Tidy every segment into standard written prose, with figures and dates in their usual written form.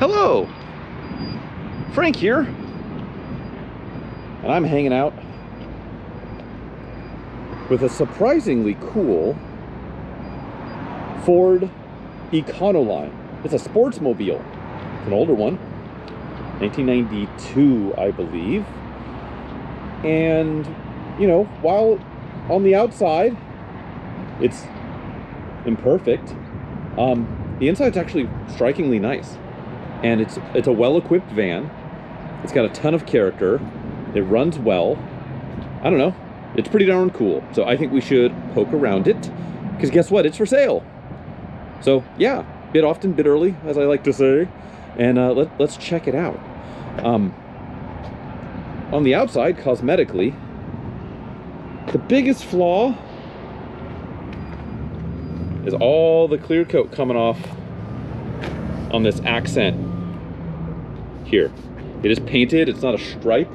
Hello, Frank here, and I'm hanging out with a surprisingly cool Ford Econoline. It's a Sportsmobile. It's an older one, 1992, I believe. And, you know, while on the outside it's imperfect, the inside's actually strikingly nice. And it's a well-equipped van. It's got a ton of character. It runs well. I don't know. It's pretty darn cool. So I think we should poke around it, because guess what? It's for sale. So yeah, bid often, bid early, as I like to say. And let's check it out. On the outside, cosmetically, the biggest flaw is all the clear coat coming off on this accent here. It is painted, it's not a stripe,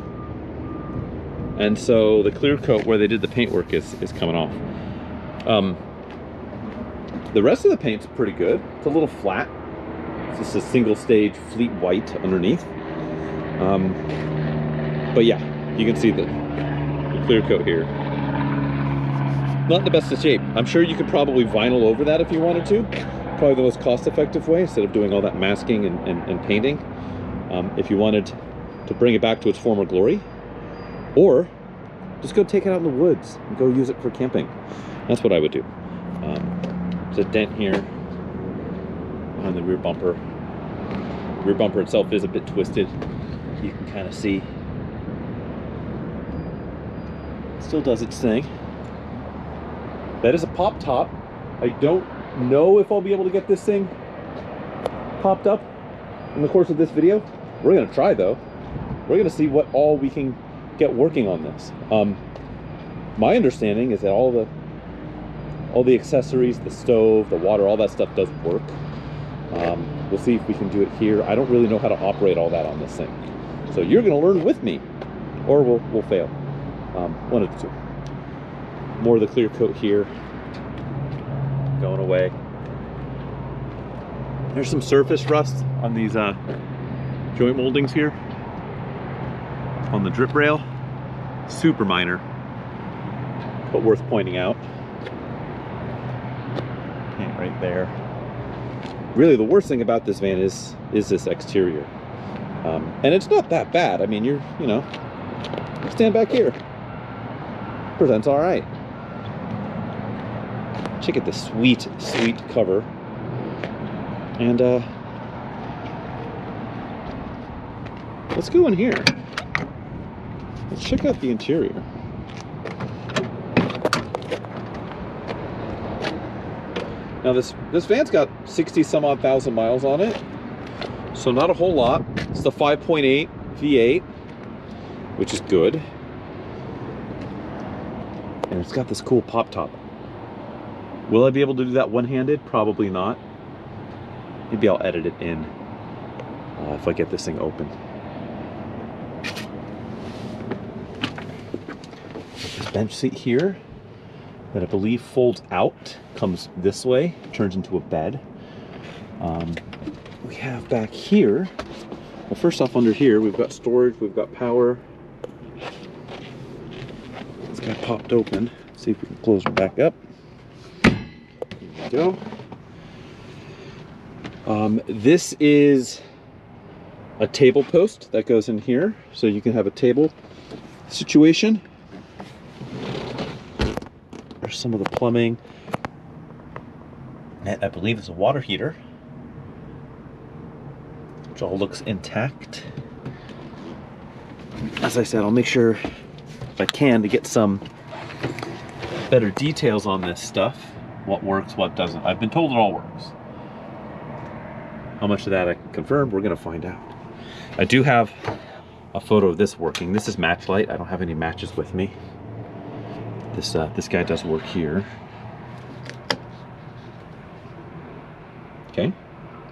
and so the clear coat where they did the paintwork is coming off. The rest of the paint's pretty good. It's a little flat. It's just a single stage fleet white underneath. But yeah, you can see the clear coat here. Not in the best of shape. I'm sure you could probably vinyl over that if you wanted to. Probably the most cost-effective way, instead of doing all that masking and painting. If you wanted to bring it back to its former glory. Or just go take it out in the woods and go use it for camping. That's what I would do. There's a dent here behind the rear bumper. The rear bumper itself is a bit twisted. You can kind of see. It still does its thing. That is a pop top. I don't know if I'll be able to get this thing popped up in the course of this video. We're gonna try though. We're gonna see what all we can get working on this. My understanding is that all the accessories, the stove, the water, all that stuff does work. We'll see if we can do it here. I don't really know how to operate all that on this thing. So you're gonna learn with me, or we'll fail. One of the two. More of the clear coat here, going away. There's some surface rust on these joint moldings here, on the drip rail. Super minor, but worth pointing out. Paint right there. Really, the worst thing about this van is this exterior, and it's not that bad. I mean, you know, stand back here. Presents all right. Check out this sweet cover. And let's go in here. Let's check out the interior. Now this van's got 60 some odd thousand miles on it, so not a whole lot. It's the 5.8 V8, which is good. And it's got this cool pop top. Will I be able to do that one-handed? Probably not. Maybe I'll edit it in if I get this thing open. This bench seat here that I believe folds out, comes this way, turns into a bed. We have back here, well, first off, under here we've got storage, we've got power. It's got popped open. Let's see if we can close it back up. Go. This is a table post that goes in here, so you can have a table situation. There's some of the plumbing. And I believe it's a water heater, which all looks intact. As I said, I'll make sure, if I can, to get some better details on this stuff. What works, what doesn't. I've been told it all works. How much of that I can confirm, we're gonna find out. I do have a photo of this working. This is match light. I don't have any matches with me. This guy does work here. Okay,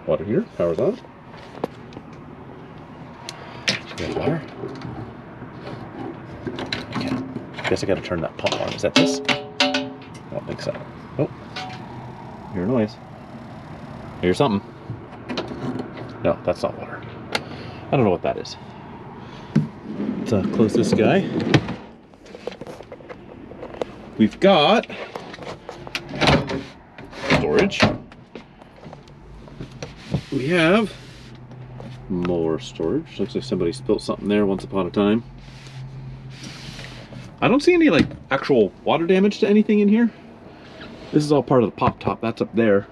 water here, power's on. Got water. Okay, guess I gotta turn that pump on. Is that this? I don't think so. Oh, hear a noise. Hear something. No, that's not water. I don't know what that is. Let's close this guy. We've got storage. We have more storage. Looks like somebody spilled something there once upon a time. I don't see any like actual water damage to anything in here. This is all part of the pop top. That's up there.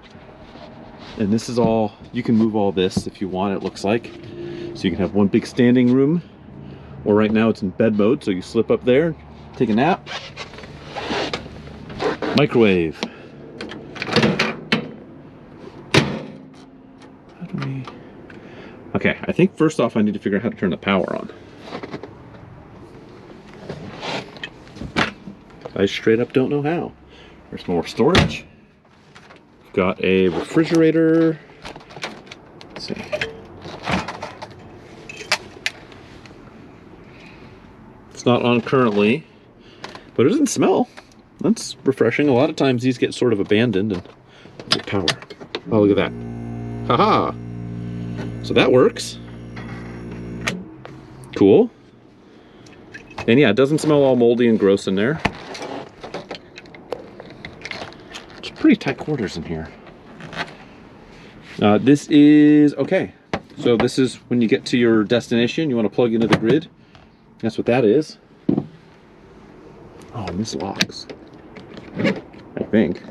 And this is all, you can move all this if you want, it looks like. So you can have one big standing room, or right now it's in bed mode, so you slip up there, take a nap. Microwave. How do we... Okay, I think first off I need to figure out how to turn the power on. I straight up don't know how. There's more storage. We've got a refrigerator. Let's see. It's not on currently, but it doesn't smell. That's refreshing. A lot of times these get sort of abandoned and get power. Oh, look at that. Haha. So that works. Cool. And yeah, it doesn't smell all moldy and gross in there. It's pretty tight quarters in here. This is, okay. So this is when you get to your destination, you want to plug into the grid. That's what that is. Oh, and this locks. I think.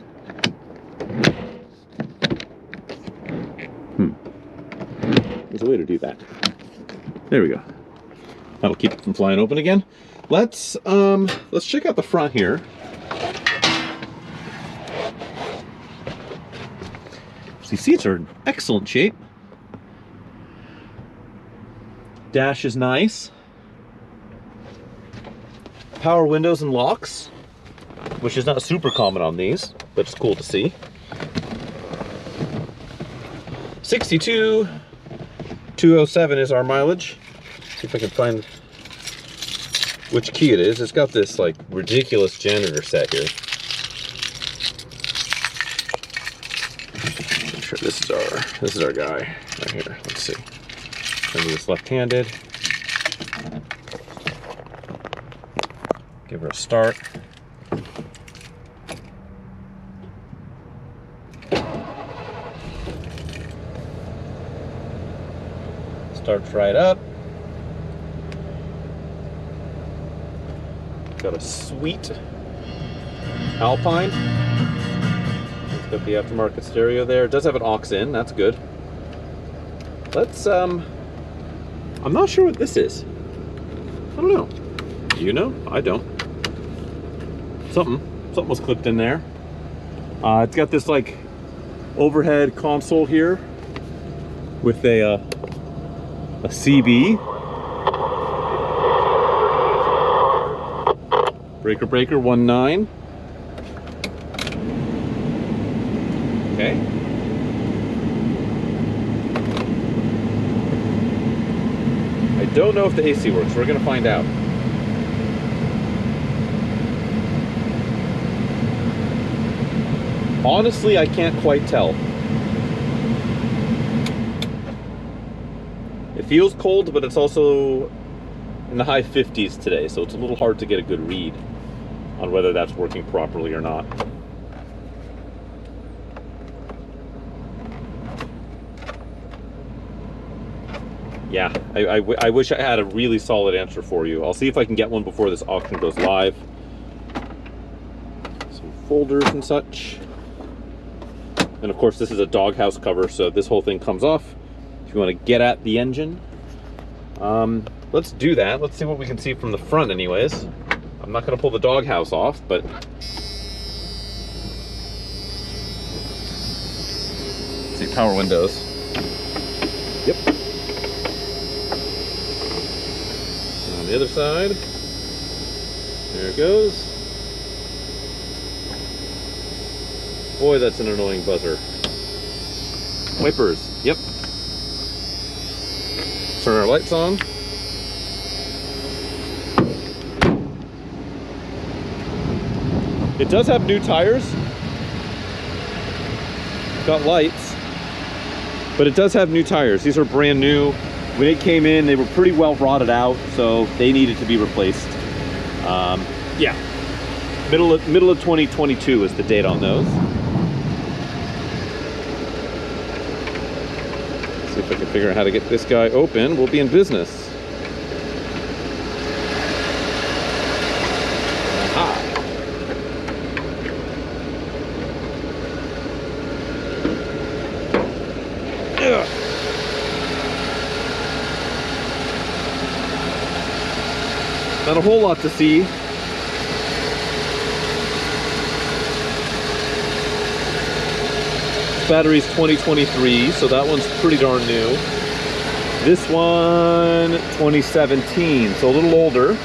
There's a way to do that. There we go. That'll keep it from flying open again. Let's check out the front here. These seats are in excellent shape. Dash is nice. Power windows and locks, which is not super common on these, but it's cool to see. 62,207 is our mileage. See if I can find which key it is. It's got this like ridiculous janitor set here. I'm sure this is our guy right here. Let's see. Maybe it's left-handed. Give her a start. Starts right up. Got a sweet Alpine. It's got the aftermarket stereo there. It does have an aux in, that's good. Let's, I'm not sure what this is. I don't know. Do you know? I don't. Something was clipped in there. It's got this like overhead console here with a CB. Breaker 19. Okay. I don't know if the AC works. We're gonna find out. Honestly, I can't quite tell. It feels cold, but it's also in the high 50s today, so it's a little hard to get a good read on whether that's working properly or not. Yeah, I wish I had a really solid answer for you. I'll see if I can get one before this auction goes live. Some folders and such. And of course this is a doghouse cover, so this whole thing comes off if you want to get at the engine. Let's do that. Let's see what we can see from the front anyways. I'm not going to pull the doghouse off, but let's see, power windows. Yep. And on the other side, there it goes. Boy, that's an annoying buzzer. Wipers, yep. Turn our lights on. It does have new tires. Got lights. But it does have new tires. These are brand new. When it came in, they were pretty well rotted out, so they needed to be replaced. Yeah, middle of 2022 is the date on those. See if I can figure out how to get this guy open. We'll be in business. Aha. Ugh. Not a whole lot to see. This battery's 2023, so that one's pretty darn new. This one, 2017, so a little older.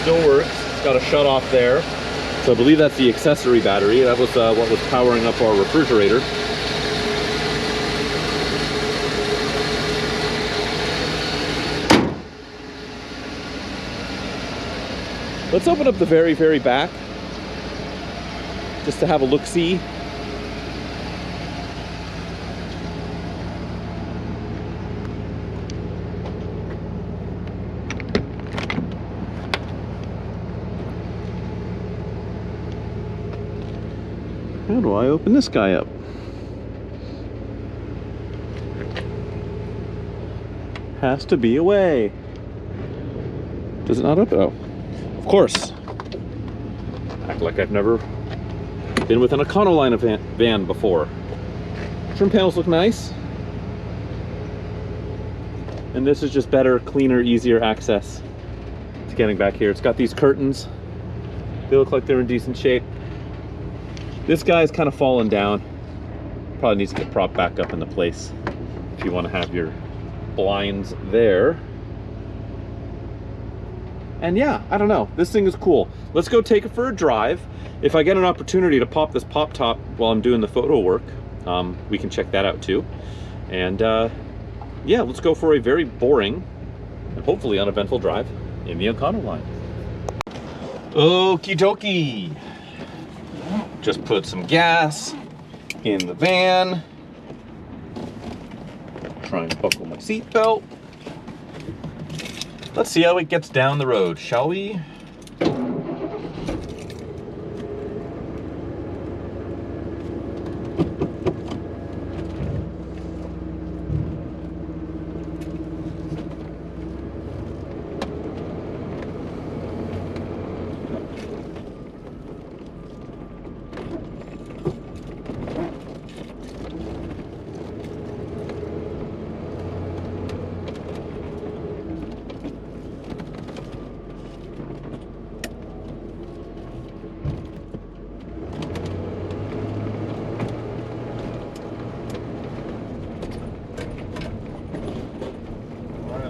Still works. It's got a shut off there. So I believe that's the accessory battery. That was what was powering up our refrigerator. Let's open up the very, very back, just to have a look-see. How do I open this guy up? Has to be a way. Does it not open? Oh. Of course. Act like I've never been with an Econoline van before. Trim panels look nice. And this is just better, cleaner, easier access to getting back here. It's got these curtains. They look like they're in decent shape. This guy's kind of fallen down. Probably needs to get propped back up into place if you want to have your blinds there. And yeah, I don't know. This thing is cool. Let's go take it for a drive. If I get an opportunity to pop this pop top while I'm doing the photo work, we can check that out too. And yeah, let's go for a very boring and hopefully uneventful drive in the Econoline. Okie dokie. Just put some gas in the van. Try and buckle my seatbelt. Let's see how it gets down the road, shall we?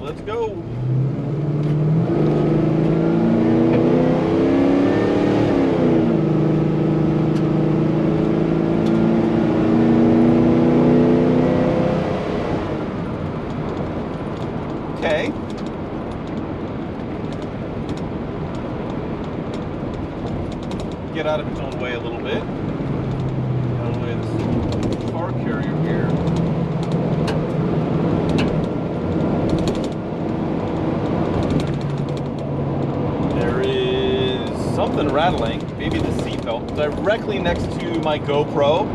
Let's go. Okay. Get out of its own way a little bit. Out of the way of this car carrier here. Something rattling, maybe the seatbelt, directly next to my GoPro.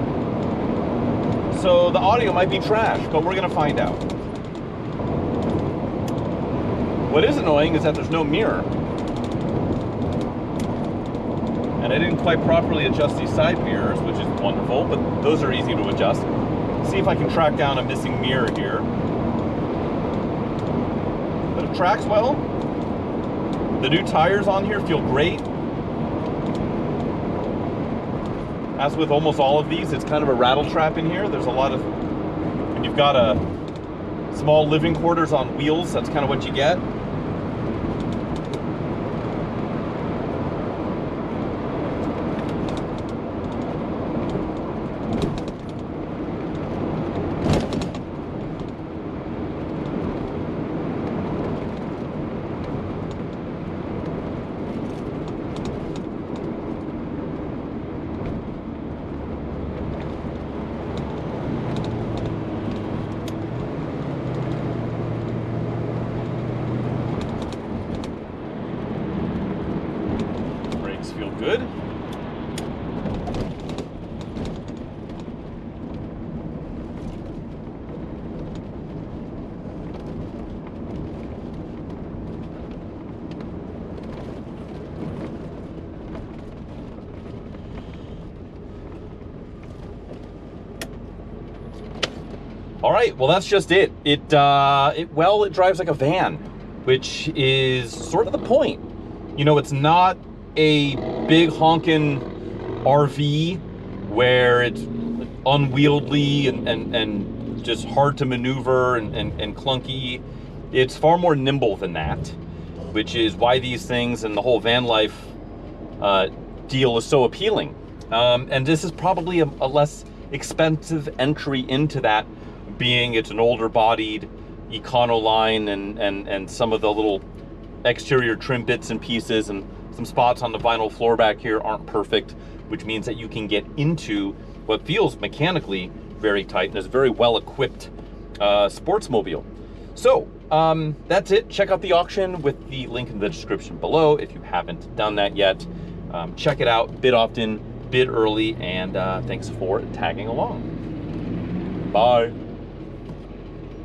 So the audio might be trash, but we're gonna find out. What is annoying is that there's no mirror. And I didn't quite properly adjust these side mirrors, which is wonderful, but those are easy to adjust. See if I can track down a missing mirror here. But it tracks well. The new tires on here feel great. As with almost all of these, it's kind of a rattle trap in here. There's a lot of, when you've got a small living quarters on wheels, that's kind of what you get. All right, well, that's just it. It drives like a van, which is sort of the point. You know, it's not a big honking RV where it's unwieldy and just hard to maneuver and clunky. It's far more nimble than that, which is why these things and the whole van life deal is so appealing. And this is probably a less expensive entry into that, being it's an older bodied Econoline and some of the little exterior trim bits and pieces and some spots on the vinyl floor back here aren't perfect, which means that you can get into what feels mechanically very tight and is a very well equipped Sportsmobile. So that's it. Check out the auction with the link in the description below if you haven't done that yet. Check it out, bid often, bid early, and thanks for tagging along. Bye.